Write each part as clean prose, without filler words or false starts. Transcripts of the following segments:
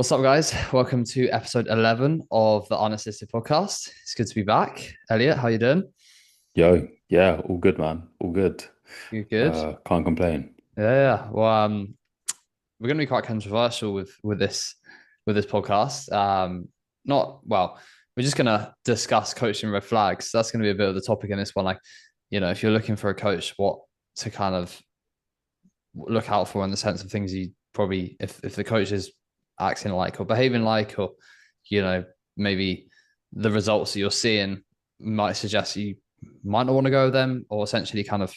What's up, guys? Welcome to episode 11 of the Unassisted podcast. It's good to be back. Elliot, how you doing? Yo, yeah, all good, man. All good. You good? Can't complain. Yeah. Well, we're going to be quite controversial with this podcast. Not well. We're just going to discuss coaching red flags. That's going to be a bit of the topic in this one. Like, if you're looking for a coach, what to kind of look out for in the sense of things you probably, if the coach is acting like or behaving like, or you know maybe the results that you're seeing might suggest you might not want to go with them, or essentially kind of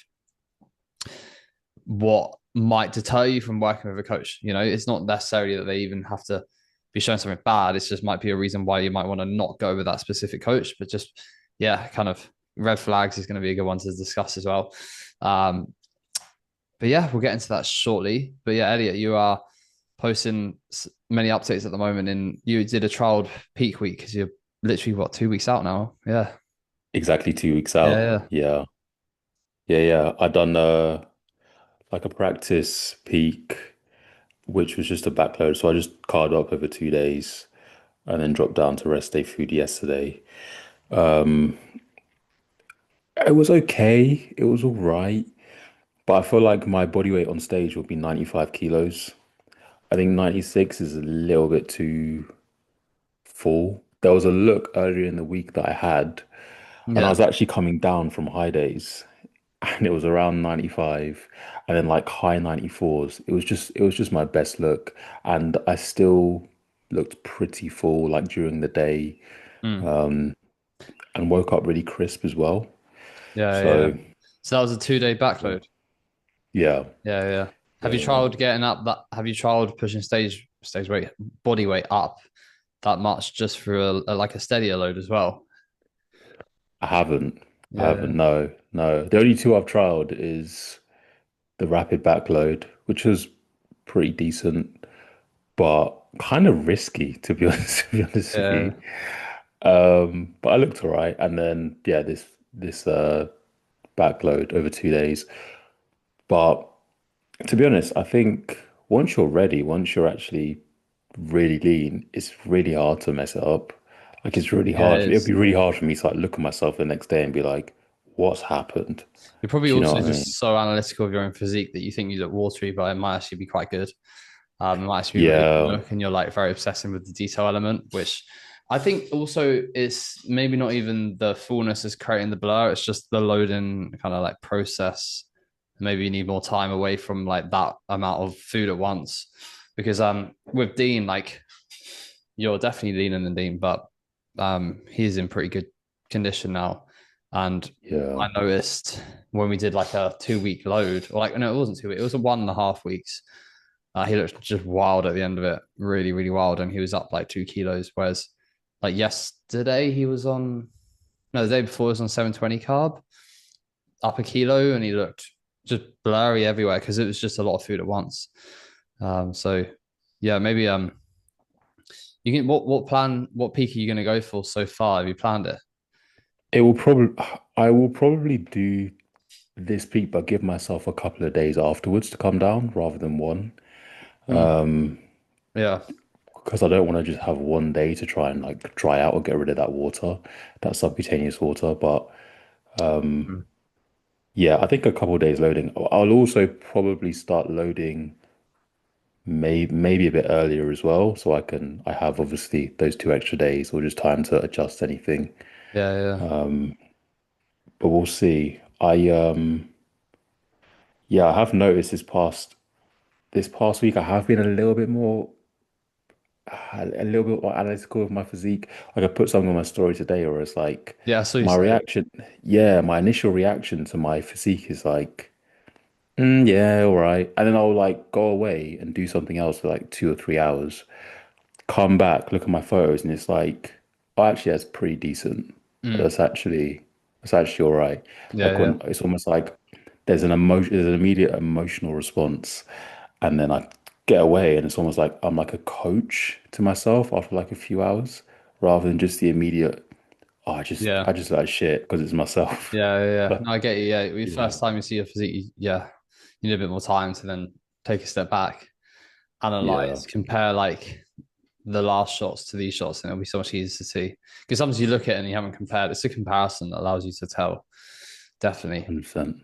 what might deter you from working with a coach. It's not necessarily that they even have to be showing something bad. It's just might be a reason why you might want to not go with that specific coach. But just, yeah, kind of red flags is going to be a good one to discuss as well. But yeah, we'll get into that shortly. But yeah, Elliot, you are posting many updates at the moment, and you did a trial peak week because you're literally what, 2 weeks out now. Yeah. Exactly 2 weeks Yeah, out. yeah. Yeah. Yeah. I done like a practice peak, which was just a backload. So I just carved up over 2 days and then dropped down to rest day food yesterday. It was okay. It was all right. But I feel like my body weight on stage will be 95 kilos. I think 96 is a little bit too full. There was a look earlier in the week that I had. And I Yeah. was actually coming down from high days and it was around 95 and then like high 94s. It was just my best look. And I still looked pretty full like during the day Mm. and woke up really crisp as well. Yeah, yeah. So So that was a 2 day backload. yeah, Yeah, yeah. Have yeah, you yeah. tried getting up that? Have you tried pushing stage weight, body weight up that much just for like a steadier load as well? I haven't. I Yeah, haven't. No, no. The only two I've trialed is the rapid backload, which was pretty decent, but kind of risky to be honest, to be honest with yeah, you. But I looked all right. And then yeah, this backload over 2 days. But to be honest, I think once you're ready, once you're actually really lean, it's really hard to mess it up. Like it's really yeah. hard. It It'd is. be really hard for me to like look at myself the next day and be like, what's happened? You're probably Do you know also what I just mean? so analytical of your own physique that you think you look watery, but it might actually be quite good. It might actually be really good Yeah. look, and you're like very obsessing with the detail element, which I think also is maybe not even the fullness is creating the blur. It's just the loading kind of like process. Maybe you need more time away from like that amount of food at once, because with Dean, like you're definitely leaner than Dean, but he's in pretty good condition now. And Yeah. I noticed when we did like a 2 week load, or like no, it wasn't 2 weeks, it was a 1.5 weeks. He looked just wild at the end of it, really, really wild, and he was up like 2 kilos. Whereas like yesterday he was on, no, the day before he was on 720 carb, up a kilo, and he looked just blurry everywhere because it was just a lot of food at once. So yeah, maybe you can what peak are you going to go for so far? Have you planned it? It will probably I will probably do this peak, but give myself a couple of days afterwards to come down rather than one. Mm. Yeah. Because I don't want to just have one day to try and like dry out or get rid of that water, that subcutaneous water. But Mm. yeah, I think a couple of days loading. I'll also probably start loading maybe a bit earlier as well, so I have obviously those 2 extra days or just time to adjust anything. Yeah, yeah. But we'll see. Yeah, I have noticed this past week I have been a little bit more analytical of my physique. Like I put something on my story today where it's like Yeah, so you my say, reaction, yeah, my initial reaction to my physique is like, yeah, all right. And then I'll like go away and do something else for like 2 or 3 hours, come back, look at my photos, and it's like, oh, actually, that's pretty decent. mm. That's actually all right. Yeah, Like yeah. when it's almost like there's an immediate emotional response, and then I get away, and it's almost like I'm like a coach to myself after like a few hours, rather than just the immediate. Oh, Yeah. I just like shit because it's myself. Yeah, yeah, yeah. But No, I get you. Yeah, the yeah, first time you see your physique, yeah, you need a bit more time to then take a step back, yeah, analyze, compare like the last shots to these shots, and it'll be so much easier to see. Because sometimes you look at it and you haven't compared. It's a comparison that allows you to tell. Definitely. 100%.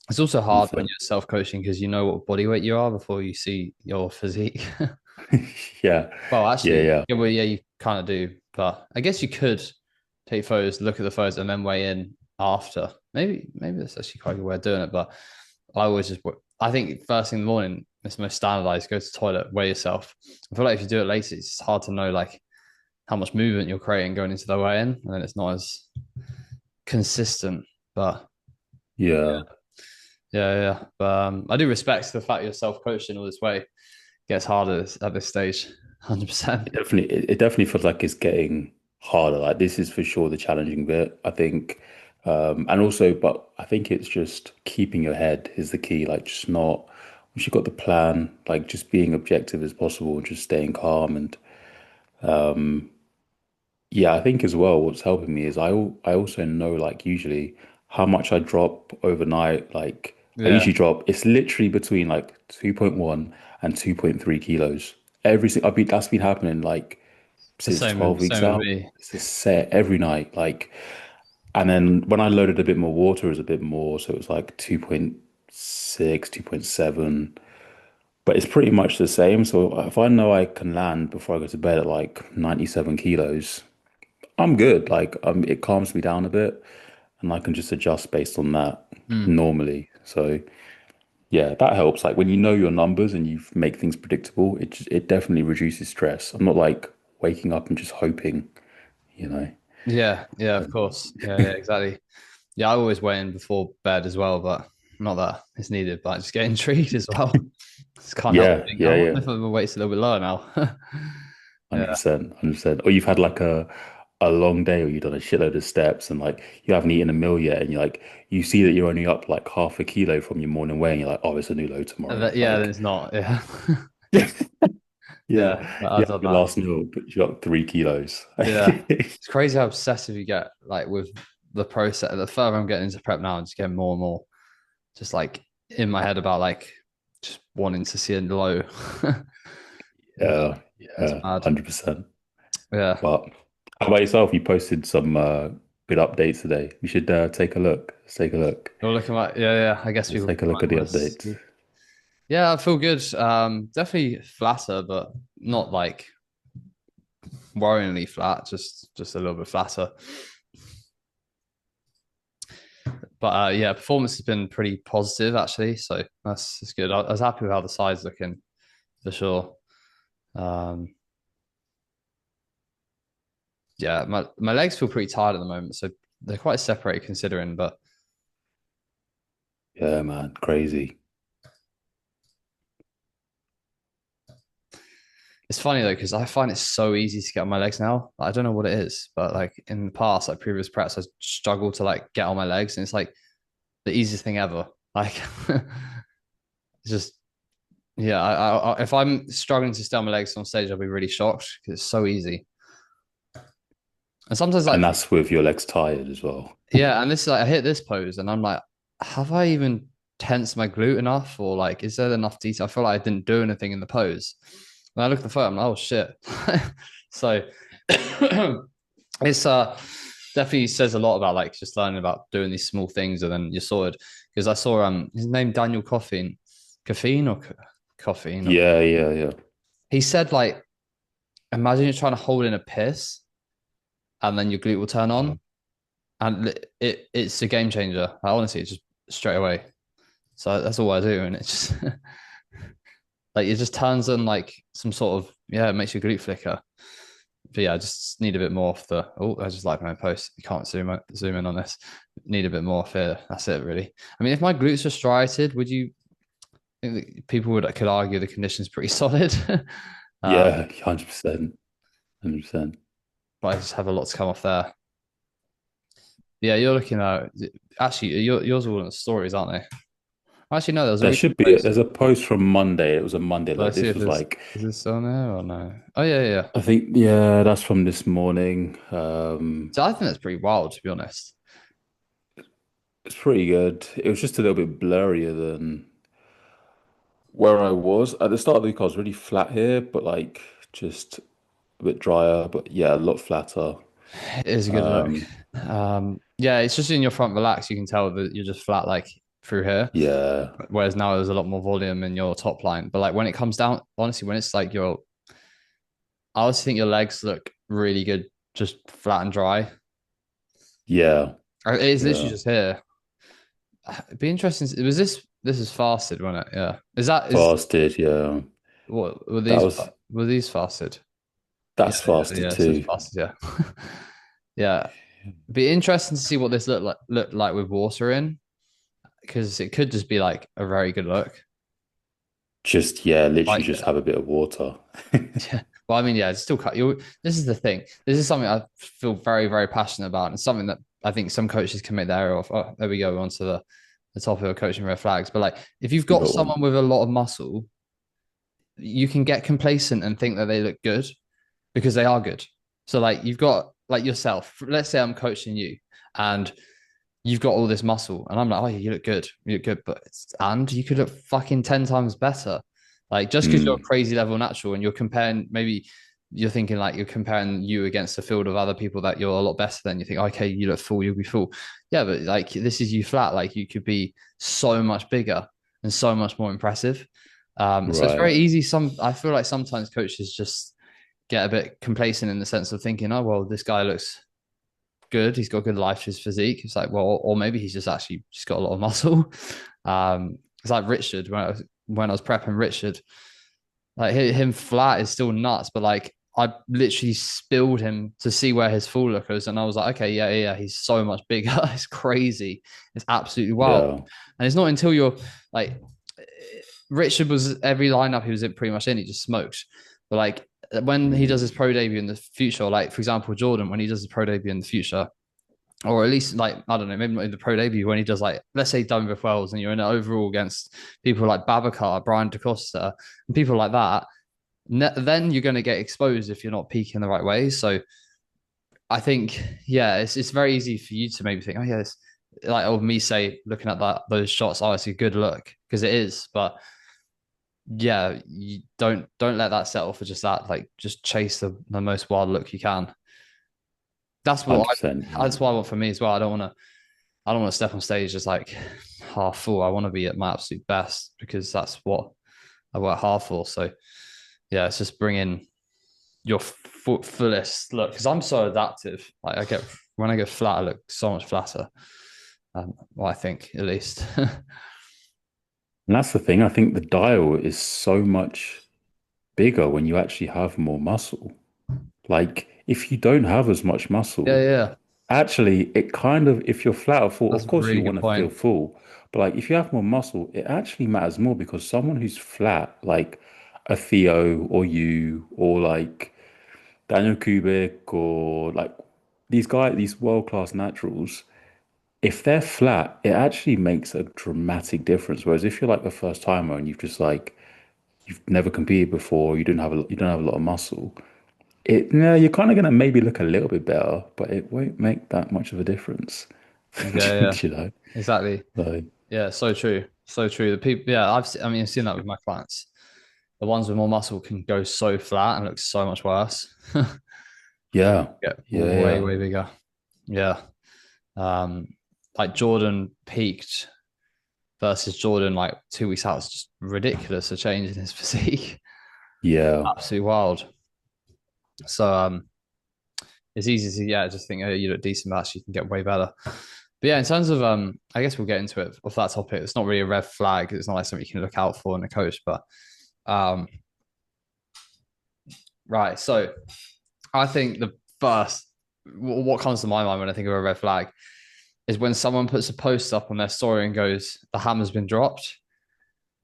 It's also hard when 100%. you're self-coaching because you know what body weight you are before you see your physique. Yeah. Well, Yeah, actually, yeah. yeah, well, yeah, you kind of do, but I guess you could take photos, look at the photos, and then weigh in after. Maybe that's actually quite a good way of doing it. But I always just, I think first thing in the morning, it's most standardized. Go to the toilet, weigh yourself. I feel like if you do it later, it's hard to know like how much movement you're creating going into the weigh in, and then it's not as consistent. But Yeah. yeah. But I do respect the fact you're self coaching all this way. It gets harder at this stage, 100%. It definitely feels like it's getting harder. Like this is for sure the challenging bit, I think. And also, but I think it's just keeping your head is the key. Like just not once you've got the plan, like just being objective as possible and just staying calm. And yeah, I think as well, what's helping me is I also know like usually how much I drop overnight. Like I Yeah, usually drop, it's literally between like 2.1 and 2.3 kilos. I've been that's been happening like the since same 12 weeks same with out. me. It's just set every night. Like, and then when I loaded a bit more water, it was a bit more. So it was like 2.6, 2.7. But it's pretty much the same. So if I know I can land before I go to bed at like 97 kilos, I'm good. Like, it calms me down a bit and I can just adjust based on that Mm. normally. So yeah, that helps. Like when you know your numbers and you make things predictable, it definitely reduces stress. I'm not like waking up and just hoping, you know. Yeah, of course. Yeah, exactly. Yeah, I always weigh in before bed as well, but not that it's needed, but I just get intrigued as well. Just can't help but Yeah, think, I yeah, wonder yeah. if my weight's a little bit lower now. Yeah. 100%, 100%. Or you've had like a long day or you've done a shitload of steps and like you haven't eaten a meal yet and you see that you're only up like half a kilo from your morning weigh and you're like, oh, it's a new low tomorrow. Yeah, then Like it's not. Yeah. yeah, Yeah, that you adds have up your mass. last meal, but you got 3 kilos. Yeah. It's crazy how obsessive you get like with the process. The further I'm getting into prep now, I'm just getting more and more just like in my head about like just wanting to see a low. Yeah, Yeah, it's yeah, mad. 100%. Yeah. But how about yourself? You posted some good updates today. You should take a look. Let's take a look. You're looking like, yeah. I guess Let's people take a look might at the want to updates. see. Yeah, I feel good. Definitely flatter, but not like worryingly flat. Just a little bit flatter. But yeah, performance has been pretty positive actually. So that's good. I was happy with how the side's looking for sure. Um, yeah, my legs feel pretty tired at the moment, so they're quite separated considering. But Yeah, man, crazy. it's funny though because I find it so easy to get on my legs now. I don't know what it is, but like in the past, like previous preps, I struggled to like get on my legs, and it's like the easiest thing ever. Like it's just yeah. If I'm struggling to stay on my legs on stage, I'll be really shocked because it's so easy. And sometimes And like that's with your legs tired as well. yeah, and this is like I hit this pose, and I'm like, have I even tensed my glute enough, or like is there enough detail? I feel like I didn't do anything in the pose. And I look at the photo, I'm like, oh shit. So it's definitely says a lot about like just learning about doing these small things and then you're sorted. Because I saw his name Daniel Coffeen or Yeah, yeah, yeah. he said like imagine you're trying to hold in a piss and then your glute will turn Uh, on and it's a game changer. I honestly it's just straight away. So that's all I do and it's just like it just turns on like some sort of yeah, it makes your glute flicker. But yeah, I just need a bit more off the. Oh, I just like my post. You can't zoom in on this. Need a bit more here. That's it, really. I mean, if my glutes were striated, would you think that people could argue the condition's pretty solid? uh, yeah, 100%. 100%. but I just have a lot to come off there. Yeah, you're looking at actually yours are all in the stories, aren't they? Actually, no, there was a There recent should be post. there's a post from Monday. It was a Monday. Like Let's see this if was there's like is this on there or no? Oh yeah. I think yeah, that's from this morning. So I think that's pretty wild to be honest. It's pretty good. It was just a little bit blurrier than where I was. At the start of the week, I was really flat here, but like just a bit drier, but yeah, a lot flatter. It is a good look. Um, Yeah, it's just in your front relax. You can tell that you're just flat like through here. yeah, Whereas now there's a lot more volume in your top line. But like when it comes down, honestly, when it's like I also think your legs look really good, just flat and dry. yeah, It is literally yeah. just here. It'd be interesting. Was this? This is fasted, wasn't it? Yeah. Is Fasted, yeah. what That was were these fasted? Yeah, that's fasted yeah. So it's too. fasted. Yeah. Yeah. Be interesting to see what this look like with water in, because it could just be like a very good look. Just yeah, literally Like, just have a bit of water. yeah. Well, I mean, yeah, it's still cut. You. This is the thing. This is something I feel very, very passionate about, and something that I think some coaches can make the error of. Oh, there we go onto the topic of coaching red flags. But like, if you've You got got one. someone with a lot of muscle, you can get complacent and think that they look good because they are good. So like, you've got like yourself. Let's say I'm coaching you, and you've got all this muscle, and I'm like, oh, yeah, you look good, but and you could look fucking 10 times better. Like just because you're a Mm, crazy level natural and you're comparing, maybe you're thinking like you're comparing you against a field of other people that you're a lot better than. You think, okay, you look full, you'll be full. Yeah, but like this is you flat. Like you could be so much bigger and so much more impressive. So it's very right. easy. I feel like sometimes coaches just get a bit complacent in the sense of thinking, oh well, this guy looks good. He's got good life to his physique. It's like, well, or maybe he's just actually just got a lot of muscle. It's like Richard when I was prepping Richard, like him flat is still nuts, but like I literally spilled him to see where his full look is, and I was like, okay, yeah, yeah, he's so much bigger. It's crazy. It's absolutely wild. Yeah. And it's not until you're like Richard was every lineup he was in pretty much in, he just smoked. But like when he does his Mm, pro debut in the future, like for example, Jordan, when he does his pro debut in the future, or at least like I don't know, maybe not in the pro debut when he does like let's say Dunville and you're in an overall against people like Babacar, Brian DaCosta, and people like that, then you're going to get exposed if you're not peaking the right way. So I think yeah, it's very easy for you to maybe think, oh yeah, it's like of me say looking at those shots, oh it's a good look because it is, but yeah, you don't let that settle for just that. Like just chase the most wild look you can.100%. Yeah. That's what I want for me as well. I don't want to step on stage just like half full. I want to be at my absolute best because that's what I work hard for. So yeah, it's just bringing your fullest look because I'm so adaptive. Like I get when I get flat, I look so much flatter. Well, I think at least. And that's the thing. I think the dial is so much bigger when you actually have more muscle. Like if you don't have as much Yeah, muscle, yeah, actually it kind of if you're flat or full, that's of a course you really good want to feel point. full, but like if you have more muscle, it actually matters more because someone who's flat, like a Theo or you or like Daniel Kubik or like these guys, these world-class naturals, if they're flat, it actually makes a dramatic difference. Whereas if you're like a first timer and you've never competed before, you don't have a lot of muscle, you're kind of gonna maybe look a little bit better, but it won't make that much of a difference. Yeah, yeah, You know? exactly. So Yeah, so true, so true. The people, yeah, I mean, I've seen that with my clients. The ones with more muscle can go so flat and look so much worse. yeah, Get yeah, way, yeah, way bigger. Yeah. Um, like Jordan peaked versus Jordan like 2 weeks out. It's just ridiculous a change in his physique. yeah. Absolutely wild. So it's easy to yeah, just think oh, you look decent, but actually you can get way better. But yeah, in terms of I guess we'll get into it off that topic. It's not really a red flag. It's not like something you can look out for in a coach, but um right. So I think the first what comes to my mind when I think of a red flag is when someone puts a post up on their story and goes, "The hammer's been dropped."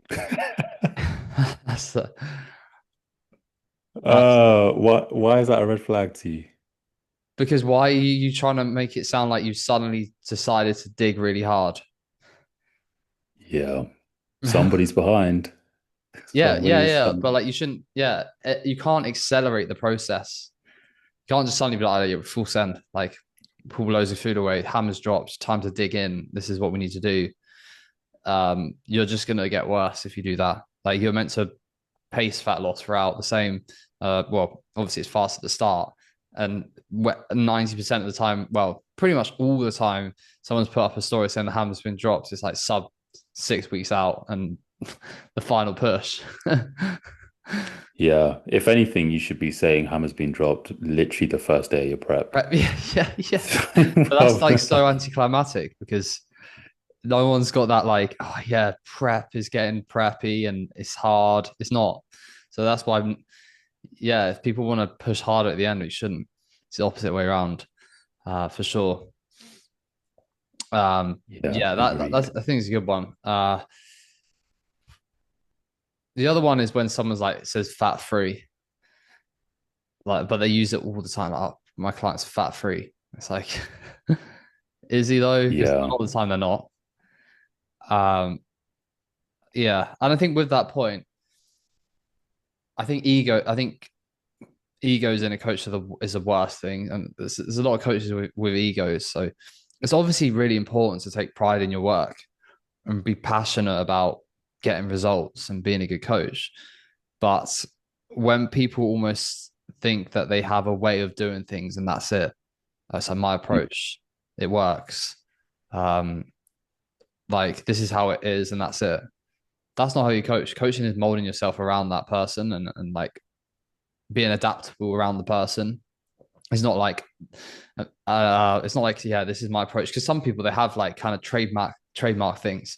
that's the, that's Why is that a red flag to you? because why are you trying to make it sound like you suddenly decided to dig really hard? Yeah, somebody's behind. Yeah, yeah, Somebody's yeah. But some like you shouldn't. Yeah, you can't accelerate the process. You can't just suddenly be like, oh, yeah, full send. Like pull loads of food away. Hammers dropped. Time to dig in. This is what we need to do. You're just gonna get worse if you do that. Like you're meant to pace fat loss throughout the same. Well, obviously it's fast at the start, and 90% of the time, well, pretty much all the time, someone's put up a story saying the hammer's been dropped. It's like sub 6 weeks out, and the final push. Yeah. If anything, you should be saying hammer's been dropped literally the first day of your prep. Right, yeah, yeah, yeah. But that's like so anticlimactic because no one's got that like, oh yeah, prep is getting preppy and it's hard. It's not. So that's why, yeah, if people want to push harder at the end, we shouldn't. It's the opposite way around, for sure. Yeah, Yeah, that's agreed. I think it's a good one. The other one is when someone's like says fat free, like, but they use it all the time. Like, oh, my client's fat free. It's like, is he though? Because Yeah. all the time they're not. Um, yeah, and I think with that point, I think ego. I think egos in a coach is the worst thing, and there's a lot of coaches with egos. So it's obviously really important to take pride in your work and be passionate about getting results and being a good coach. But when people almost think that they have a way of doing things and that's it, that's like my approach. It works. Um, like this is how it is, and that's it. That's not how you coach. Coaching is molding yourself around that person and like being adaptable around the person. It's not like yeah, this is my approach because some people they have like kind of trademark things.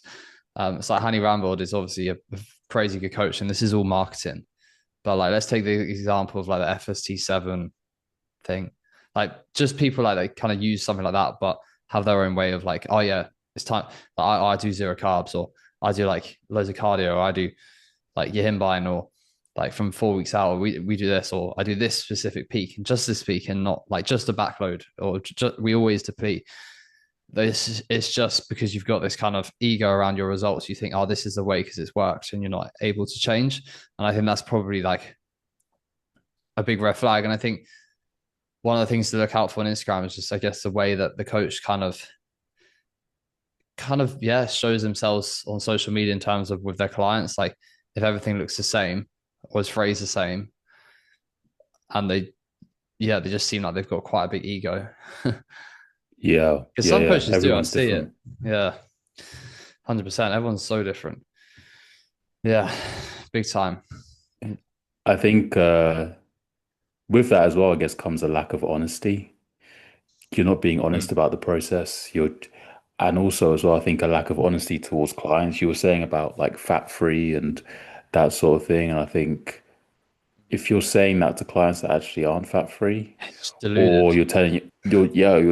It's like Hani Rambold is obviously a crazy good coach, and this is all marketing. But like, let's take the example of like the FST7 thing. Like, just people like they kind of use something like that, but have their own way of like, oh yeah, it's time. Like, I do zero carbs, or I do like loads of cardio, or I do like Yihimbine, or like from 4 weeks out, we do this, or I do this specific peak and just this peak, and not like just a backload, or we always deplete. This it's just because you've got this kind of ego around your results. You think, oh, this is the way because it's worked, and you're not able to change. And I think that's probably like a big red flag. And I think one of the things to look out for on Instagram is just, I guess, the way that the coach yeah, shows themselves on social media in terms of with their clients. Like if everything looks the same or is phrased the same, and they just seem like they've got quite a big ego. Yeah. Because Yeah. some Yeah. coaches do, I Everyone's see it. different. Yeah, 100%. Everyone's so different. Yeah, big time. I think with that as well, I guess comes a lack of honesty. You're not being honest Mm. about the process. And also as well, I think a lack of honesty towards clients. You were saying about like fat free and that sort of thing. And I think if you're saying that to clients that actually aren't fat free, It's deluded. or you're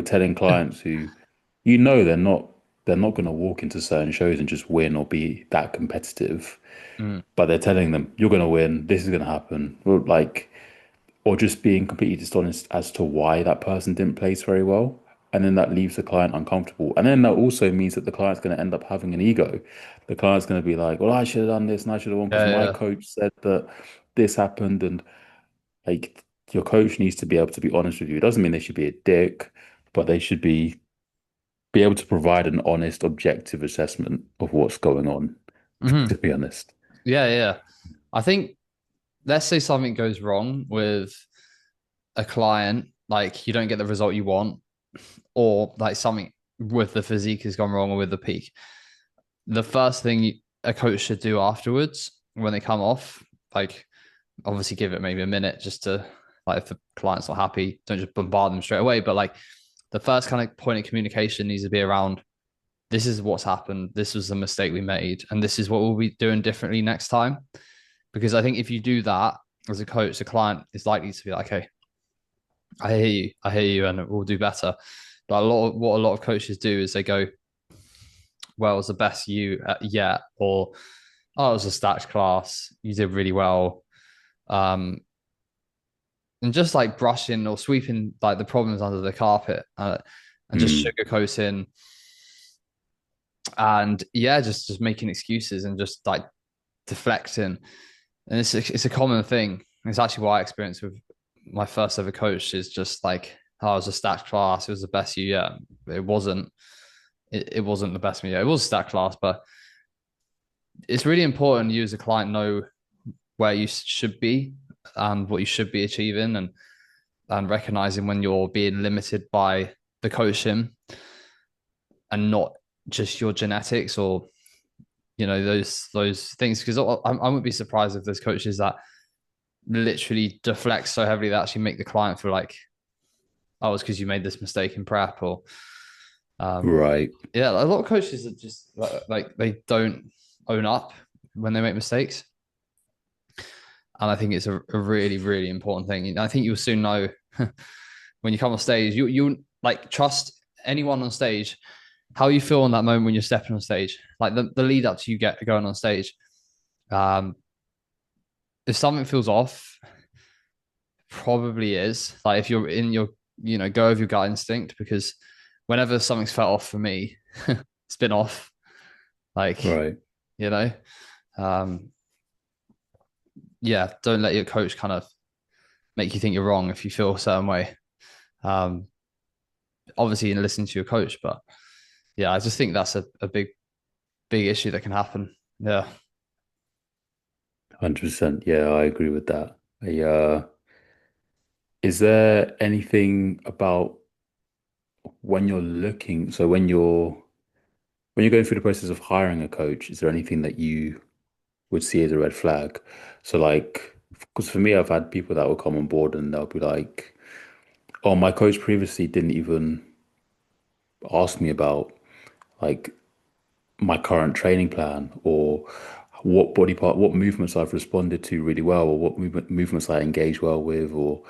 telling clients who you know they're not going to walk into certain shows and just win or be that competitive, Mm. but they're telling them you're going to win, this is going to happen, or like, or just being completely dishonest as to why that person didn't place very well. And then that leaves the client uncomfortable. And then that also means that the client's going to end up having an ego. The client's going to be like, well, I should have done this and I should have won because Yeah, my yeah. coach said that this happened. And like your coach needs to be able to be honest with you. It doesn't mean they should be a dick, but they should be able to provide an honest, objective assessment of what's going on, Hmm. to be honest. Yeah, yeah. I think let's say something goes wrong with a client, like you don't get the result you want, or like something with the physique has gone wrong or with the peak. The first thing a coach should do afterwards when they come off, like obviously give it maybe a minute just to like if the client's not happy, don't just bombard them straight away. But like the first kind of point of communication needs to be around this is what's happened, this was the mistake we made, and this is what we'll be doing differently next time. Because I think if you do that as a coach, the client is likely to be like, okay, I hear you, and we'll do better. But what a lot of coaches do is they go, well, it was the best you yet, or oh, it was a stats class, you did really well. Um, and just like brushing or sweeping like the problems under the carpet, and just Mm, sugarcoating, and yeah, just making excuses and just like deflecting. And it's a common thing. It's actually what I experienced with my first ever coach is just like, oh, it was a stat class. It was the best you yet. It wasn't. It wasn't the best me yet. It was a stat class, but it's really important you as a client know where you should be and what you should be achieving, and recognizing when you're being limited by the coaching and not just your genetics or those things. Because I wouldn't be surprised if there's coaches that literally deflect so heavily that actually make the client feel like, oh, it's because you made this mistake in prep, or um, Right. yeah, a lot of coaches are just like they don't own up when they make mistakes, and I think it's a really really important thing. And I think you'll soon know when you come on stage. You like trust anyone on stage. How you feel in that moment when you're stepping on stage, like the lead up to you get going on stage. Um, if something feels off, probably is. Like if you're in your, go with your gut instinct, because whenever something's felt off for me, it's been off. Like, Right. you know, um, yeah, don't let your coach kind of make you think you're wrong if you feel a certain way. Um, obviously, in listening to your coach, but yeah, I just think that's a big issue that can happen. Yeah. 100%. Yeah, I agree with that. Is there anything about when you're looking, so when you're going through the process of hiring a coach, is there anything that you would see as a red flag? So like, because for me, I've had people that will come on board and they'll be like, "Oh, my coach previously didn't even ask me about like my current training plan or what body part, what movements I've responded to really well, or what movements I engage well with, or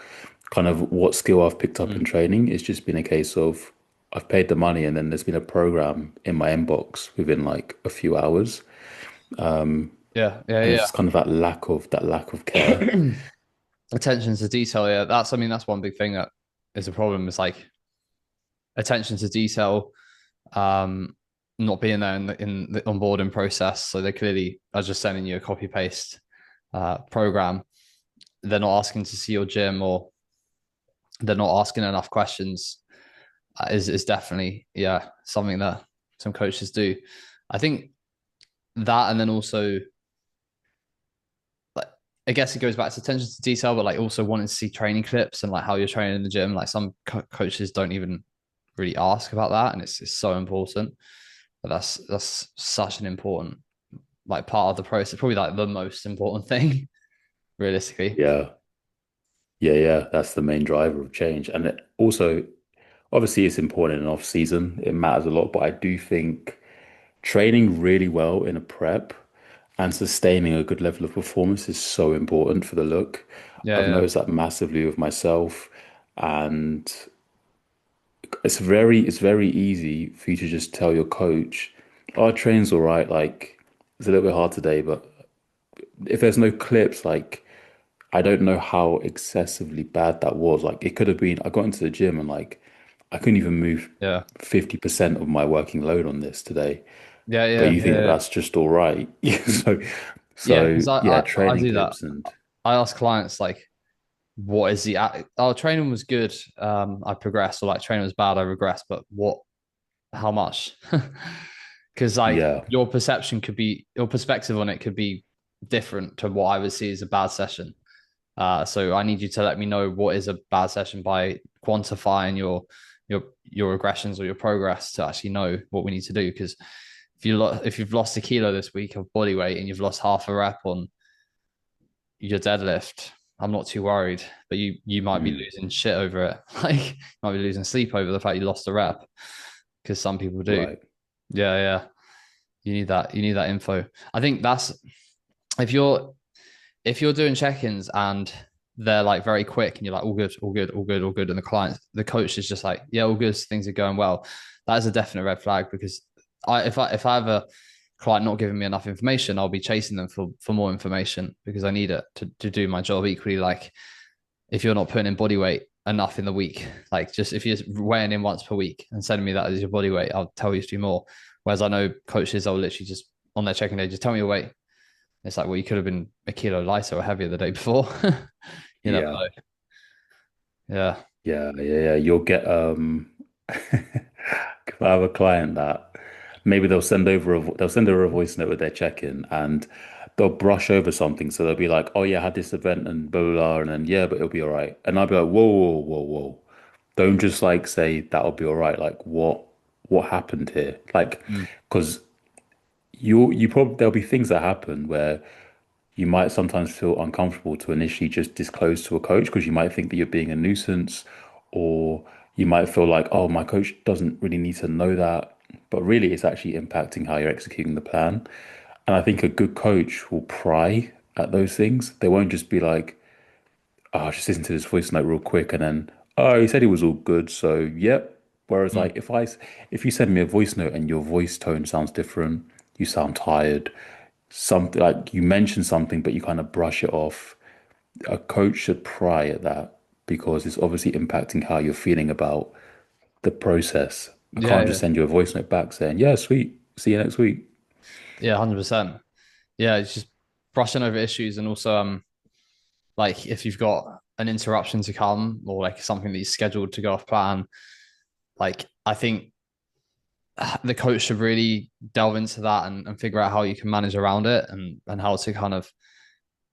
kind of what skill I've picked up in Mm. training." It's just been a case of I've paid the money and then there's been a program in my inbox within like a few hours. Yeah. Yeah. And it's Yeah. just kind of that lack of care. Attention to detail. Yeah. I mean, that's one big thing that is a problem. Is like attention to detail, um, not being there in the onboarding process. So they clearly are just sending you a copy paste program. They're not asking to see your gym, or they're not asking enough questions. Is definitely, yeah, something that some coaches do. I think that, and then also like, I guess it goes back to attention to detail, but like also wanting to see training clips and like how you're training in the gym. Like some coaches don't even really ask about that, and it's so important. But that's such an important like part of the process, probably like the most important thing, realistically. Yeah. Yeah, yeah. That's the main driver of change. And also, obviously, it's important in off season. It matters a lot, but I do think training really well in a prep and sustaining a good level of performance is so important for the look. Yeah, I've yeah, noticed that massively with myself, and it's very easy for you to just tell your coach, "Oh, train's all right. Like it's a little bit hard today," but if there's no clips, like I don't know how excessively bad that was. Like it could have been, I got into the gym and like I couldn't even move yeah, 50% of my working load on this today. yeah, But yeah, you think that yeah, that's just all right. So, yeah. so Because yeah, I training do that. clips and I ask clients like, what is the oh, training was good, I progressed, or like training was bad, I regressed, but what, how much? Because like yeah, your perspective on it could be different to what I would see as a bad session. So I need you to let me know what is a bad session by quantifying your regressions or your progress to actually know what we need to do. Because if you've lost a kilo this week of body weight and you've lost half a rep on your deadlift, I'm not too worried. But you might be mm, losing shit over it. Like you might be losing sleep over the fact you lost a rep, because some people do. right. Yeah, yeah. You need that info. I think that's if you're doing check-ins and they're like very quick and you're like all good, all good, all good, all good, and the coach is just like, yeah, all good, things are going well. That is a definite red flag, because if I have a client not giving me enough information, I'll be chasing them for more information, because I need it to do my job. Equally, like if you're not putting in body weight enough in the week, like just if you're weighing in once per week and sending me that as your body weight, I'll tell you to do more. Whereas I know coaches, I'll literally just on their checking day, just tell me your weight. It's like, well, you could have been a kilo lighter or heavier the day before. You never Yeah, know. Yeah. yeah, yeah, yeah. You'll get if I have a client that maybe they'll send over a voice note with their check-in and they'll brush over something. So they'll be like, "Oh yeah, I had this event and blah blah blah," and then yeah, but it'll be all right. And I'll be like, "Whoa, whoa, whoa, whoa! Don't just like say that'll be all right. Like what happened here? Like Mm. because you probably there'll be things that happen where you might sometimes feel uncomfortable to initially just disclose to a coach because you might think that you're being a nuisance, or you might feel like, oh, my coach doesn't really need to know that. But really, it's actually impacting how you're executing the plan. And I think a good coach will pry at those things. They won't just be like, oh, just listen to this voice note real quick and then, oh, he said he was all good. So, yep. Whereas, Mm. like, if you send me a voice note and your voice tone sounds different, you sound tired, something like you mention something, but you kind of brush it off. A coach should pry at that because it's obviously impacting how you're feeling about the process. I Yeah, can't just yeah, send you a voice note back saying, yeah, sweet, see you next week. yeah, 100%. Yeah, it's just brushing over issues, and also like if you've got an interruption to come or like something that you scheduled to go off plan, like I think the coach should really delve into that and figure out how you can manage around it, and how to kind of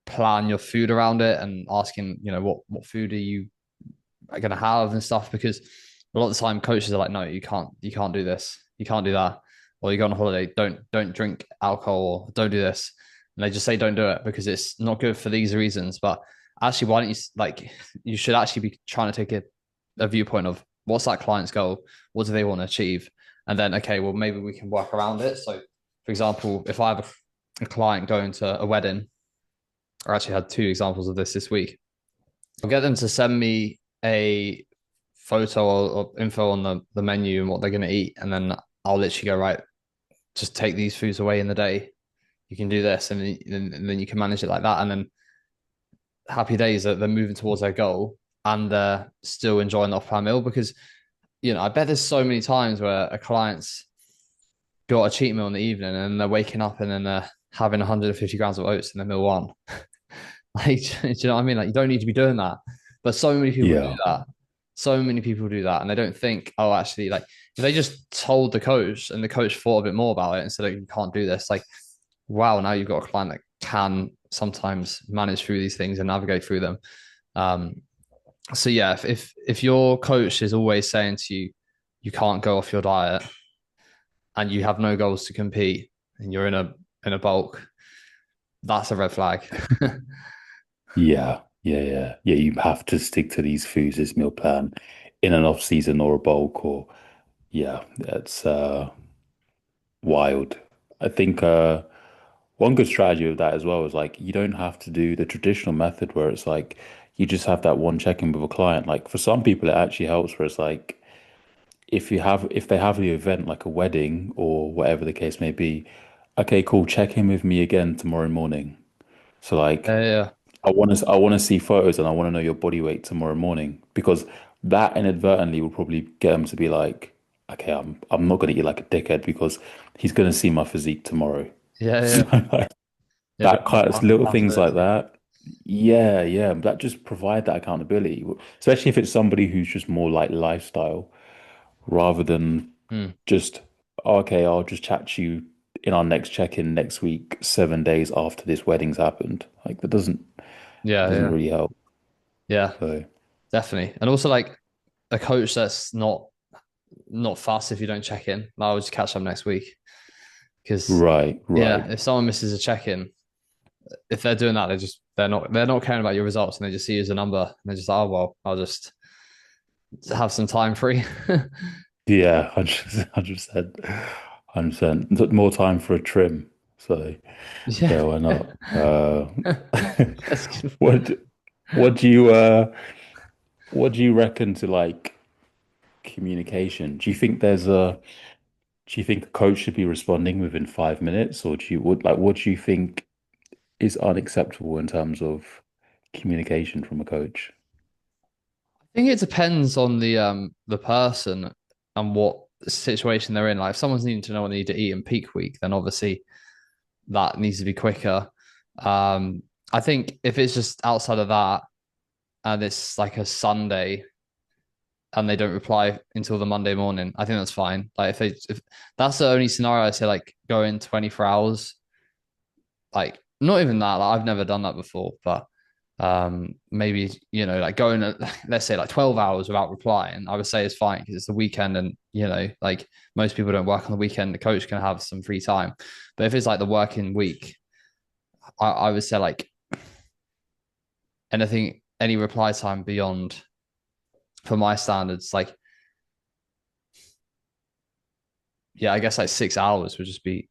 plan your food around it, and asking, what food are you going to have and stuff, because a lot of the time coaches are like, no, you can't do this, you can't do that, or you go on a holiday, don't drink alcohol, or don't do this, and they just say don't do it because it's not good for these reasons. But actually, why don't you, like, you should actually be trying to take a viewpoint of what's that client's goal, what do they want to achieve, and then, okay, well, maybe we can work around it. So for example, if I have a client going to a wedding, I actually had two examples of this week. I'll get them to send me a photo or info on the menu and what they're going to eat. And then I'll literally go, right, just take these foods away in the day. You can do this. And then you can manage it like that. And then happy days that they're moving towards their goal, and they're still enjoying the off plan meal. Because, I bet there's so many times where a client's got a cheat meal in the evening and they're waking up and then they're having 150 grams of oats in their meal one. Like, do you know what I mean? Like, you don't need to be doing that. But so many people do Yeah. that. So many people do that. And they don't think, oh, actually, like, if they just told the coach and the coach thought a bit more about it and said, like, you can't do this, like, wow, now you've got a client that can sometimes manage through these things and navigate through them. Um, so yeah, if your coach is always saying to you, you can't go off your diet, and you have no goals to compete, and you're in a bulk, that's a red flag. Yeah. Yeah. Yeah. Yeah. You have to stick to these foods, this meal plan in an off season or a bulk or yeah, that's wild. I think one good strategy of that as well is like you don't have to do the traditional method where it's like you just have that one check-in with a client. Like for some people, it actually helps where it's like if they have the event like a wedding or whatever the case may be, okay, cool, check in with me again tomorrow morning. So like Yeah, I want to see photos and I want to know your body weight tomorrow morning because that inadvertently will probably get them to be like, okay, I'm not gonna eat like a dickhead because he's gonna see my physique tomorrow. yeah, So yeah. like, Yeah, that kind of little things like accountability. that. Yeah, yeah, that just provide that accountability, especially if it's somebody who's just more like lifestyle rather than Hmm. just, "Oh, okay, I'll just chat to you in our next check-in next week, 7 days after this wedding's happened. Like that Yeah, doesn't yeah, really help. yeah, So, definitely. And also, like, a coach that's not fast if you don't check in. I'll just catch up next week. Because, right, yeah, right. if someone misses a check in, if they're doing that, they're not caring about your results, and they just see you as a number, and they're just like, oh well, I'll just have some time free. Yeah, 100%, 100%. More time for a trim. So, Yeah. yeah, why not? That's good. What what do you uh what do you reckon to like communication? Do you think a coach should be responding within 5 minutes, or what do you think is unacceptable in terms of communication from a coach? I think it depends on the person and what situation they're in. Like, if someone's needing to know what they need to eat in peak week, then obviously that needs to be quicker. I think if it's just outside of that and it's like a Sunday, and they don't reply until the Monday morning, I think that's fine. Like if that's the only scenario, I say like go in 24 hours, like not even that. Like, I've never done that before, but maybe like going let's say like 12 hours without replying, I would say it's fine because it's the weekend, and like most people don't work on the weekend. The coach can have some free time, but if it's like the working week, I would say like any reply time beyond, for my standards, like, yeah, I guess like 6 hours would just be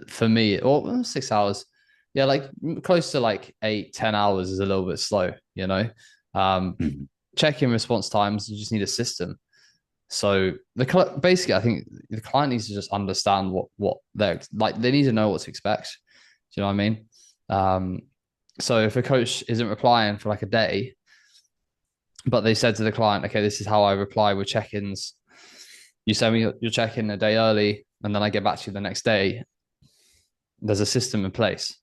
for me, or 6 hours. Yeah, like close to like 8, 10 hours is a little bit slow, Um, Mhm. check-in response times, you just need a system. So basically, I think the client needs to just understand what they're like. They need to know what to expect. Do you know what I mean? Um, so if a coach isn't replying for like a day, but they said to the client, okay, this is how I reply with check-ins. You send me your check-in a day early, and then I get back to you the next day. There's a system in place.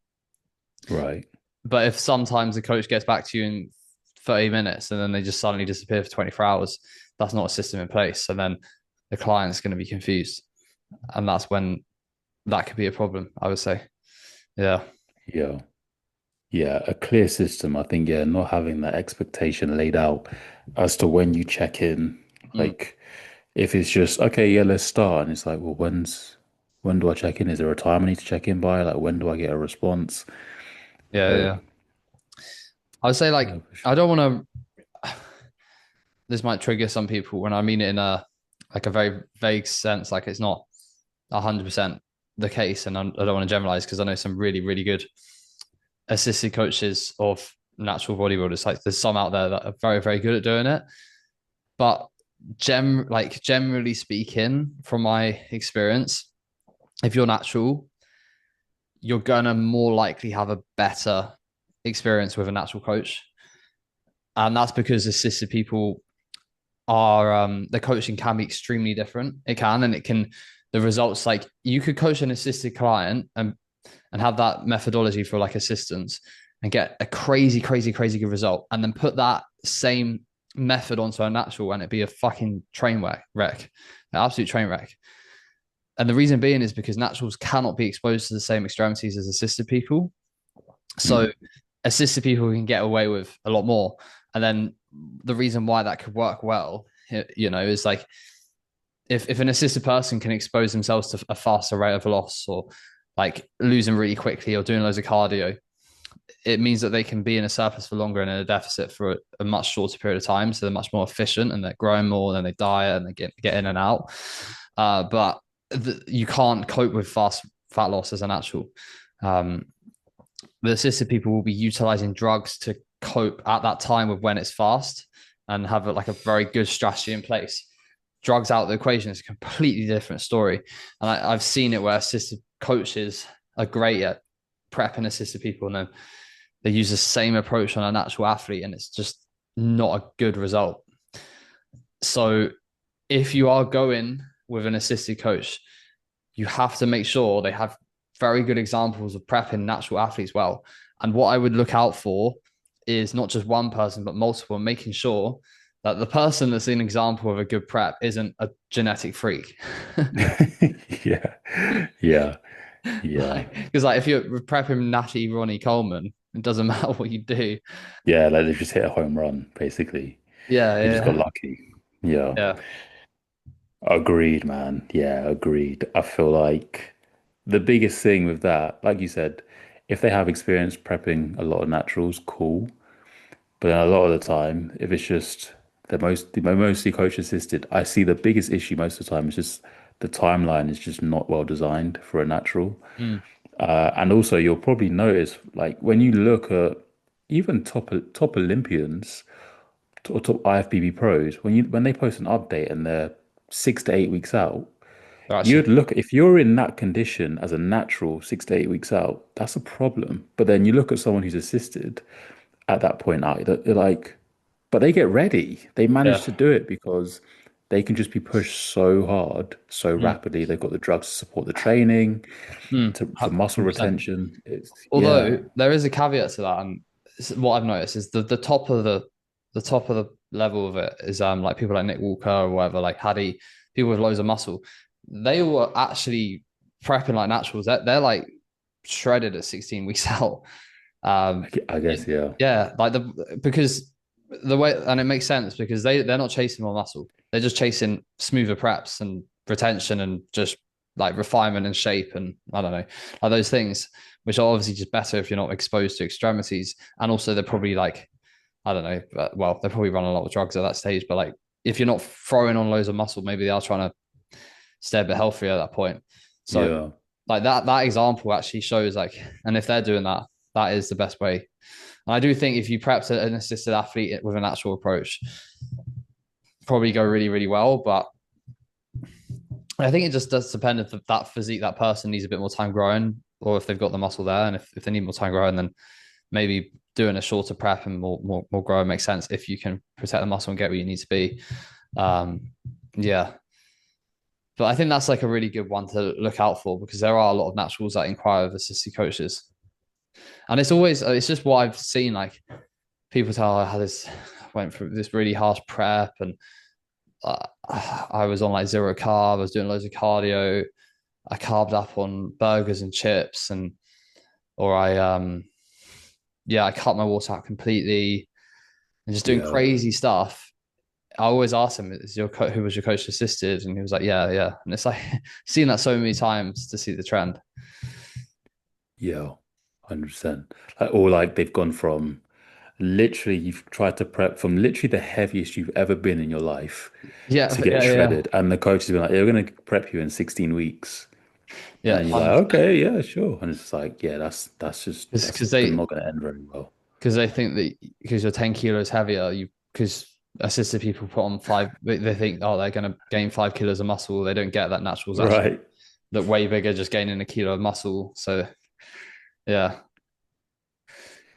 Right. But if sometimes the coach gets back to you in 30 minutes and then they just suddenly disappear for 24 hours, that's not a system in place. So then the client's going to be confused. And that's when that could be a problem, I would say. Yeah. Yeah. Yeah, a clear system. I think, yeah, not having that expectation laid out as to when you check in. Mm. Like, if it's just, okay, yeah, let's start. And it's like, well, when do I check in? Is there a time I need to check in by? Like, when do I get a response? Yeah. So, Yeah. I would say, like, yeah, for sure. I don't want to, this might trigger some people when I mean it in a very vague sense. Like, it's not 100% the case. And I don't want to generalize because I know some really, really good assisted coaches of natural bodybuilders. Like there's some out there that are very, very good at doing it. But generally speaking, from my experience, if you're natural, you're gonna more likely have a better experience with a natural coach. And that's because assisted people are the coaching can be extremely different. It can, and it can, the results, like you could coach an assisted client and have that methodology for like assistance and get a crazy, crazy, crazy good result, and then put that same method onto a natural and it'd be a fucking wreck, an absolute train wreck. And the reason being is because naturals cannot be exposed to the same extremities as assisted people. So Mm. assisted people can get away with a lot more. And then the reason why that could work well, is like if an assisted person can expose themselves to a faster rate of loss, or like losing really quickly or doing loads of cardio, it means that they can be in a surplus for longer and in a deficit for a much shorter period of time. So they're much more efficient and they're growing more, and then they diet and they get in and out. But you can't cope with fast fat loss as a natural. Um, the assisted people will be utilizing drugs to cope at that time with when it's fast and have like a very good strategy in place. Drugs out of the equation is a completely different story. And I've seen it where assisted coaches are great at prepping assisted people, and then they use the same approach on a natural athlete, and it's just not a good result. So if you are going with an assisted coach, you have to make sure they have very good examples of prepping natural athletes well. And what I would look out for is not just one person, but multiple, and making sure that the person that's an example of a good prep isn't a genetic freak. Yeah. Yeah. Yeah. Because like if you're prepping Natty Ronnie Coleman, it doesn't matter what you do. Yeah, like they just hit a home run, basically. Yeah, They just got yeah, lucky. Yeah. yeah. Agreed, man. Yeah, agreed. I feel like the biggest thing with that, like you said, if they have experience prepping a lot of naturals, cool. But then a lot of the time, if it's just they're mostly coach assisted, I see the biggest issue most of the time is just the timeline is just not well designed for a natural. Mm. And also, you'll probably notice, like when you look at even top Olympians or top IFBB pros, when they post an update and they're 6 to 8 weeks out, They're actually, you'd look if you're in that condition as a natural 6 to 8 weeks out, that's a problem. But then you look at someone who's assisted at that point out, they're like, but they get ready. They manage yeah. to do it because they can just be pushed so hard, so Mm. rapidly. They've got the drugs to support the training, Mm. for muscle 100%. retention. It's yeah. Although there is a caveat to that, and what I've noticed is the top of the level of it is like people like Nick Walker or whatever, like Haddy, people with loads of muscle. They were actually prepping like naturals. They're like shredded at 16 weeks out. Um, I guess, yeah. yeah, like because the way, and it makes sense because they're not chasing more muscle. They're just chasing smoother preps and retention and just like refinement and shape and I don't know, like those things, which are obviously just better if you're not exposed to extremities. And also they're probably like, I don't know, but, well, they're probably running a lot of drugs at that stage. But like if you're not throwing on loads of muscle, maybe they are trying to stay a bit healthier at that point. So Yeah. like that example actually shows like, and if they're doing that, that is the best way. And I do think if you prep an assisted athlete with a natural approach, probably go really, really well. But I think it just does depend if that physique, that person needs a bit more time growing, or if they've got the muscle there. And if they need more time growing, then maybe doing a shorter prep and more growing makes sense if you can protect the muscle and get where you need to be. Yeah. But I think that's like a really good one to look out for because there are a lot of naturals that inquire of assistant coaches. And it's just what I've seen. Like people tell I had this, went through this really harsh prep and I was on like zero carb. I was doing loads of cardio. I carved up on burgers and chips or I cut my water out completely and just doing Yeah. crazy stuff. I always asked him, who was your coach assisted? And he was like, yeah, yeah. And it's like seeing that so many times to see the trend. Yeah. 100%. Like, or like they've gone from literally, you've tried to prep from literally the heaviest you've ever been in your life Yeah, to get yeah, yeah. shredded. And the coach has been like, they're going to prep you in 16 weeks. And Yeah, then you're like, 100%. okay, yeah, sure. And it's like, yeah, that's Because just not going to end very well. they think that because you're 10 kilos heavier, because assisted people put on they think, oh, they're going to gain 5 kilos of muscle. They don't get that naturals actually Right. look way bigger just gaining a kilo of muscle. So yeah,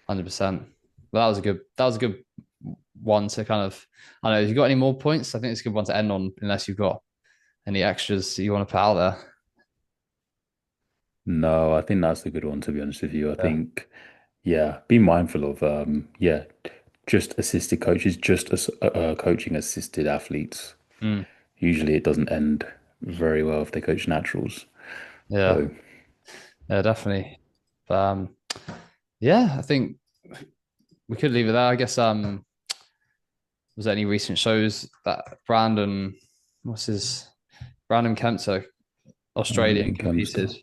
100%. But that was a good one to kind of, I don't know, if you got any more points, I think it's a good one to end on unless you've got any extras you want to put out there. No, I think that's a good one, to be honest with you. I Yeah. think, yeah, be mindful of, yeah, just assisted coaches, just as coaching assisted athletes. Mm, Usually it doesn't end very well if they coach naturals. yeah. So, Yeah, definitely. But, yeah, I think we could leave it there. I guess was there any recent shows that what's his Brandon Kempter, Australian in competed? Kempster.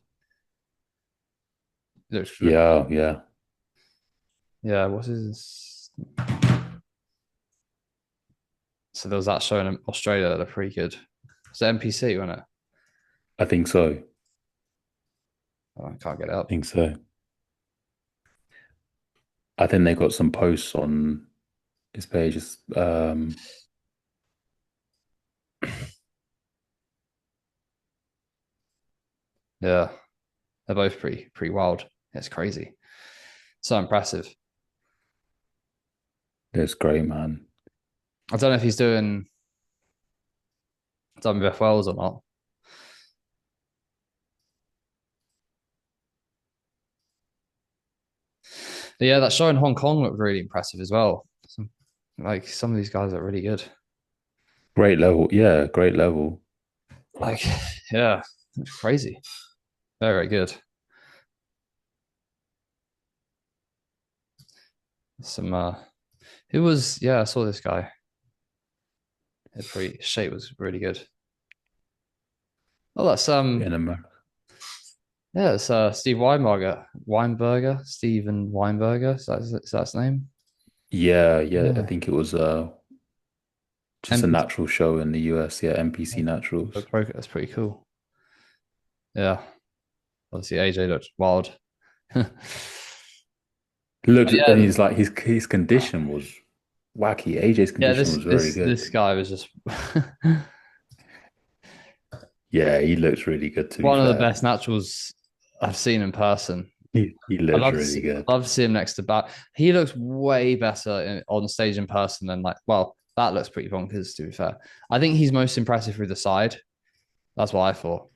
Looked, Yeah, yeah. yeah, what's his? So there was that show in Australia that are pretty good. It's NPC, wasn't it? I think so. Oh, I can't get it I up. think so. I think they got some posts on his pages. Yeah, they're both pretty wild. It's crazy. So impressive. It's great, man. I don't know if he's doing WFLs or not. But yeah, that show in Hong Kong looked really impressive as well. Like some of these guys are really good. Great level. Yeah, great level. Like, yeah, it's crazy. Very, very good. Some who was yeah, I saw this guy. His pretty shape was really good. Oh, that's In America. yeah, it's Steve Stephen Weinberger. Is that his name? Yeah, yeah. I Yeah. think it was just a NPC. natural show in the US. Yeah, NPC Naturals. That's pretty cool. Yeah. Obviously AJ looked wild. But Looked and yeah, he's like his condition was wacky. AJ's yeah, condition was very good. this guy was just Yeah, he looks really good to be one of the fair. best naturals I've seen in person. He looks really good. I'd love to see him next to Bat. He looks way better on stage in person than like. Well, that looks pretty bonkers. To be fair, I think he's most impressive through the side. That's what I thought.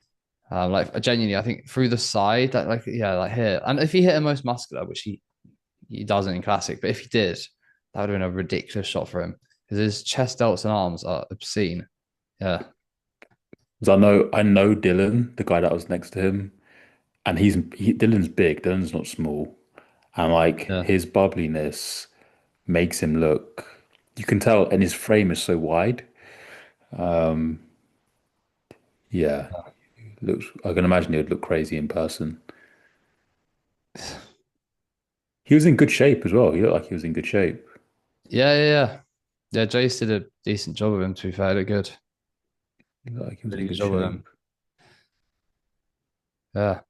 Like genuinely, I think through the side, that like yeah, like here, and if he hit a most muscular, which he doesn't in classic, but if he did, that would have been a ridiculous shot for him. because his chest delts and arms are obscene. Yeah, Because I know Dylan, the guy that was next to him, and Dylan's big. Dylan's not small, and like yeah, his bubbliness makes him look. You can tell, and his frame is so wide. Yeah, looks. I can imagine he would look crazy in person. He was in good shape as well. He looked like he was in good shape. yeah. Yeah, Jace did a decent job of him. To be fair, did good, He looked like he was really in good good job with him. shape. Yeah,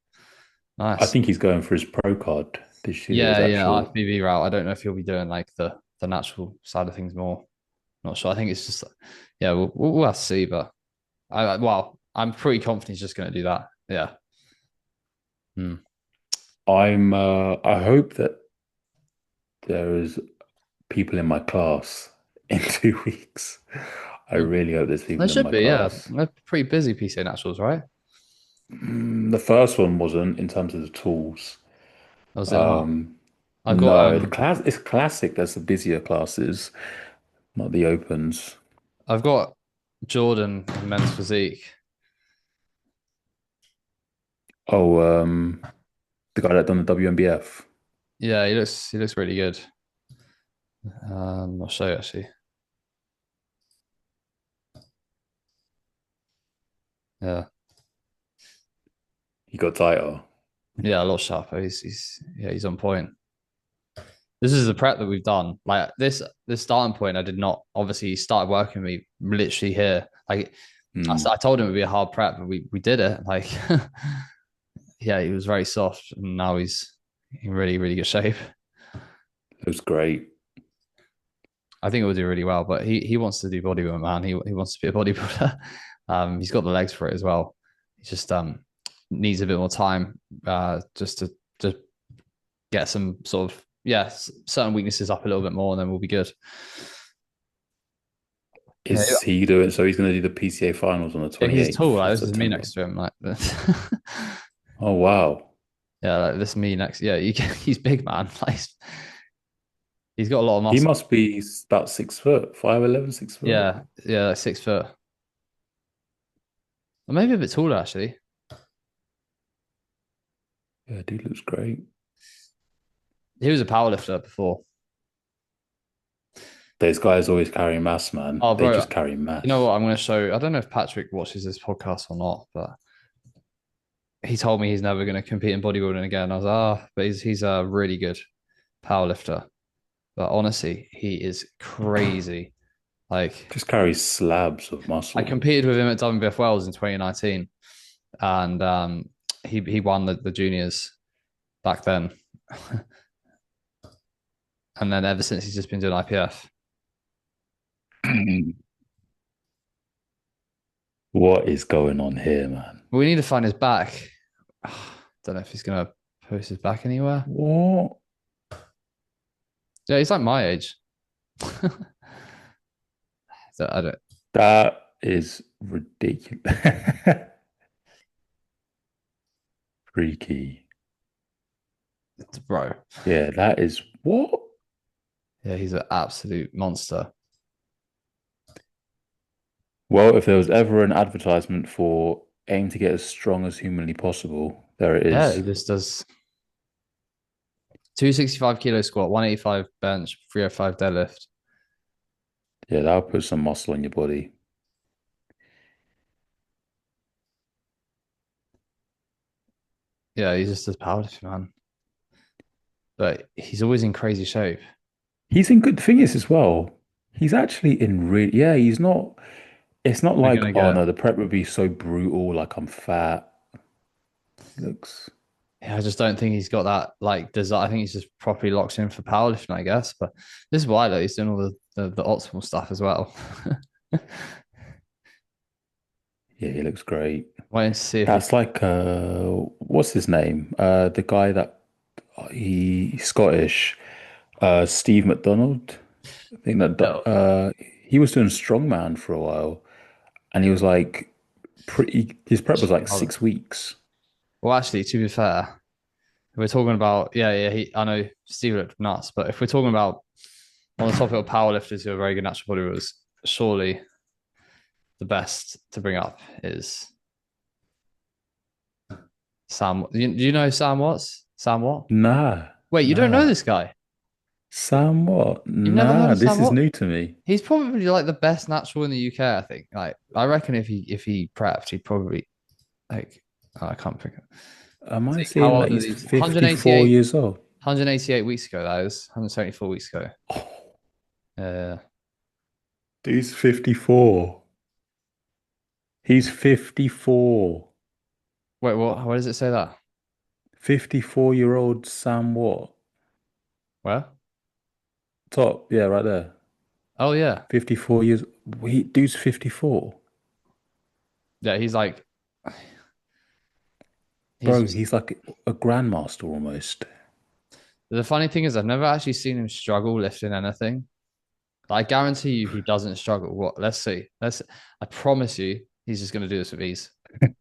I nice. think he's going for his pro card this year. His Yeah, actual. IFBB route. I don't know if he'll be doing like the natural side of things more. Not sure. I think it's just yeah, we'll have to see. But well, I'm pretty confident he's just going to do that. Yeah. Hmm. I hope that there is people in my class in 2 weeks. I really hope there's There people in should my be. Yeah, class. they're pretty busy PCA naturals, right? The first one wasn't in terms of the tools. Or was it not? I've got No, the class it's classic. That's the busier classes, not the opens. I've got Jordan in men's physique. Oh, the guy that done the WNBF. Yeah, he looks really good. I'll show you actually. Yeah, He got tighter. yeah, a lot sharper. He's on point. This is the prep that we've done. Like this starting point, I did not obviously he started working with me literally here. Like I Hmm. told him it'd be a hard prep, but we did it. Like yeah, he was very soft, and now he's in really really good shape. Looks great. I think it will do really well. But he wants to do bodybuilding, man. He wants to be a bodybuilder. He's got the legs for it as well. He just needs a bit more time just to get some sort of certain weaknesses up a little bit more, and then we'll be good. Yeah, Is he doing? So he's going to do the PCA finals on the yeah, he's tall. 28th Like of this is me September. next to him. Like Oh wow. yeah, like this is me next. Yeah, he's big man. Like he's got a lot of He muscle. must be about 6 foot, 5'11", 6 foot. Yeah, like 6 foot, or maybe a bit taller actually. Yeah, dude looks great. He was a powerlifter before. Those guys always carry mass, man. Oh, They bro, just carry you know mass. what? I'm going to show. I don't know if Patrick watches this podcast or not, but he told me he's never going to compete in bodybuilding again. I was but he's a really good powerlifter. But honestly, he is crazy. Like Just carries slabs of I muscle. competed with him at WBF Wells in 2019, and he won the juniors back then, and then ever since he's just been doing IPF. What is going on here, man? We need to find his back. Don't know if he's gonna post his back anywhere. What? Yeah, he's like my age. So I don't, That is ridiculous. Freaky. bro. Yeah, that is what? Yeah, he's an absolute monster. Well, if there was ever an advertisement for aim to get as strong as humanly possible, there it Yeah, he is. just does 265 kilo squat, 185 bench, 305 deadlift. Yeah, that'll put some muscle on your body. Yeah, he just does powerlifting, man. But he's always in crazy shape. He's in good. The thing is, as well, he's actually in really. Yeah, he's not. It's not We're like, gonna oh get. no, the prep would be so brutal, like I'm fat. He looks. Yeah, I just don't think he's got that like desire. I think he's just properly locked in for powerlifting, I guess. But this is why though, he's doing all the optimal stuff as well. Yeah, he looks great. Waiting to see if he. That's like what's his name? The guy that he's Scottish, Steve McDonald. I think that Yeah, he was doing strongman for a while, and he was like pretty. His prep was like hold on. 6 weeks. Well, actually, to be fair, we're talking about I know Steve looked nuts, but if we're talking about on the topic of powerlifters who are very good natural bodybuilders, surely the best to bring up is Sam. Do you know Sam Watts? Sam what? Nah, Wait, you don't know nah. this guy? Somewhat. You've never heard Nah, of Sam this is Watt? new to me. He's probably like the best natural in the UK, I think. Like, I reckon if he prepped, he'd probably like I can't pick it. Am I How seeing that old are he's these? 54 years old? 188 weeks ago, that is. 174 weeks ago. Oh, Uh, dude's 54. He's 54. wait, what? Where does it say that? 54-year-old Sam Watt. Where? Top, yeah, right there. Oh yeah, 54 years. Dude's 54. yeah. He's Bro, just. he's like a grandmaster almost. The funny thing is, I've never actually seen him struggle lifting anything. I guarantee you, he doesn't struggle. What? Let's see. I promise you, he's just going to do this with ease.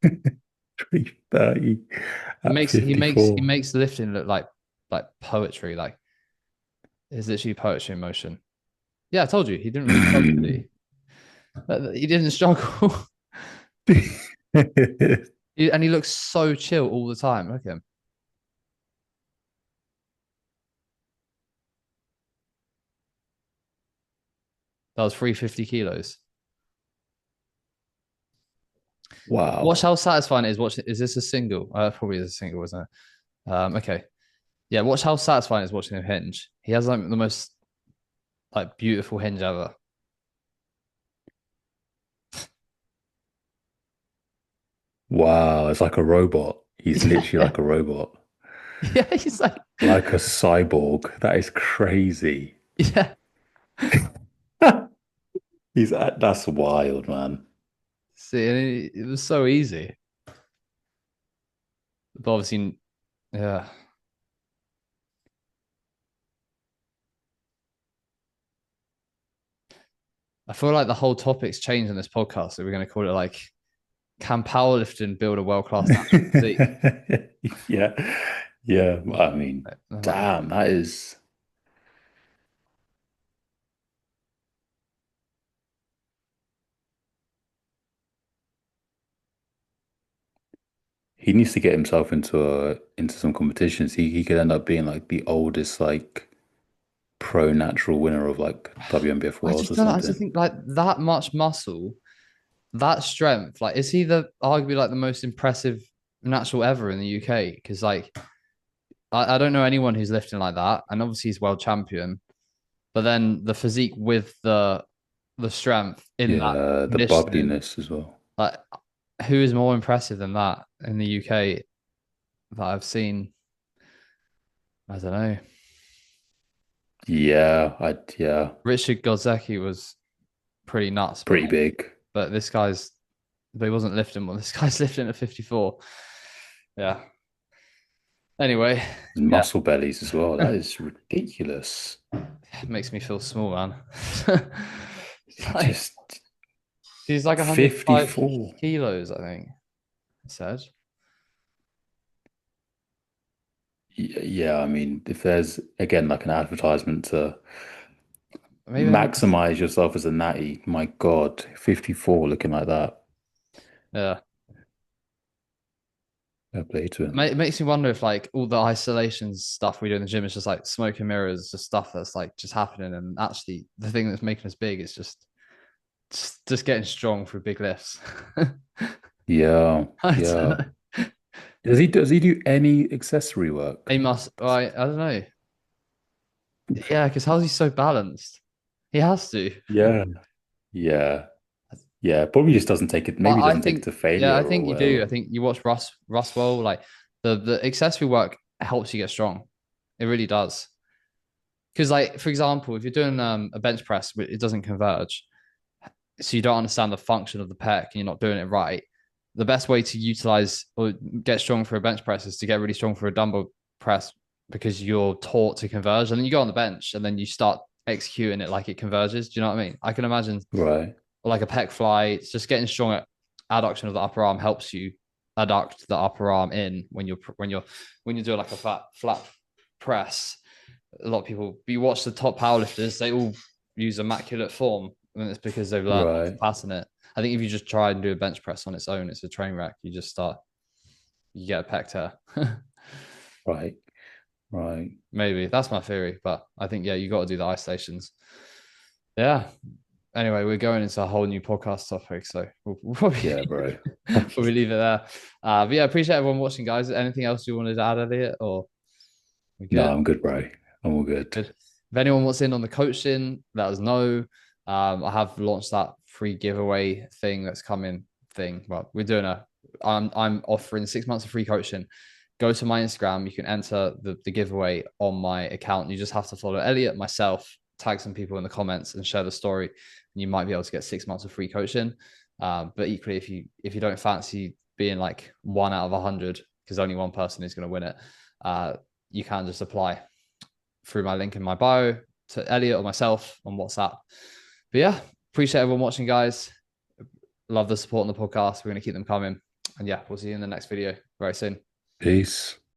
330 He at makes he makes he 54. makes lifting look like poetry. Like it's literally poetry in motion. Yeah, I told you he didn't really struggle, did he? He didn't struggle. And he looks so chill all the time. Look at him. That was 350 kilos. Watch Wow. how satisfying it is. Watch, is this a single? Probably is a single, isn't it? Okay. Yeah, watch how satisfying it is watching him hinge. He has like the most like beautiful hinge ever. Wow, it's like a robot. He's literally Yeah, like a robot. yeah. He's like, Like a cyborg. That is crazy. yeah. That's wild, man. See, and it was so easy. But obviously, yeah. I feel like the whole topic's changed in this podcast. So we're going to call it like, can powerlifting build a world class natural physique? Yeah. Yeah. I mean, Like, damn, that is he needs to get himself into some competitions. He could end up being like the oldest like pro natural winner of like WMBF I Worlds just or don't know. I just something. think like that much muscle, that strength, like is he the arguably like the most impressive natural ever in the UK? Because like I don't know anyone who's lifting like that, and obviously he's world champion. But then the physique with the strength in that Yeah, the conditioning, bubbliness as well. like who is more impressive than that in the UK that I've seen? I don't know. Yeah, Richard Godzeki was pretty nuts, but pretty big. this guy's but he wasn't lifting well. This guy's lifting at 54. Yeah. Anyway, And yeah, muscle bellies as well. That is ridiculous. it makes me feel small, man. like Just he's like 105 54. kilos, I think. It said. Yeah, I mean, if there's again like an advertisement to Maybe I need to. maximize yourself as a natty, my God, 54 looking like that. Yeah. Fair play to him. It makes me wonder if like all the isolation stuff we do in the gym is just like smoke and mirrors, just stuff that's like just happening, and actually the thing that's making us big is just getting strong for big lifts. Yeah, I don't yeah. know. Does he do any accessory He work? must. I don't know. Yeah, because how's he so balanced? He has to. Yeah, yeah, yeah. Probably just doesn't take it. Maybe I doesn't take it think, to yeah, failure I or think you do. I whatever. think you watch Rustwell, like the accessory work helps you get strong. It really does. Because, like, for example, if you're doing a bench press, it doesn't converge, so you don't understand the function of the pec and you're not doing it right. The best way to utilize or get strong for a bench press is to get really strong for a dumbbell press because you're taught to converge, and then you go on the bench and then you start executing it like it converges. Do you know what I mean? I can imagine Right. like a pec fly. It's just getting strong at adduction of the upper arm helps you adduct the upper arm in when you're doing like a flat press. a lot of people, you watch the top powerlifters, they all use immaculate form, and it's because they've learned to Right. pattern it. I think if you just try and do a bench press on its own, it's a train wreck. You just start, you get a pec tear. Right. Right. Maybe that's my theory, but I think yeah, you got to do the ice stations. Yeah. Anyway, we're going into a whole new podcast topic, so we'll probably Yeah, bro. probably leave it there. But yeah, appreciate everyone watching, guys. Anything else you wanted to add, Elliot, or we No, good? I'm good, bro. I'm all good. Good. If anyone wants in on the coaching, let us know. I have launched that free giveaway thing that's coming thing. Well, we're doing a I'm offering 6 months of free coaching. Go to my Instagram. You can enter the giveaway on my account. You just have to follow Elliot, myself, tag some people in the comments, and share the story. And you might be able to get 6 months of free coaching. But equally, if you don't fancy being like 1 out of 100, because only one person is going to win it, you can just apply through my link in my bio to Elliot or myself on WhatsApp. But yeah, appreciate everyone watching, guys. Love the support on the podcast. We're going to keep them coming. And yeah, we'll see you in the next video very soon. Peace.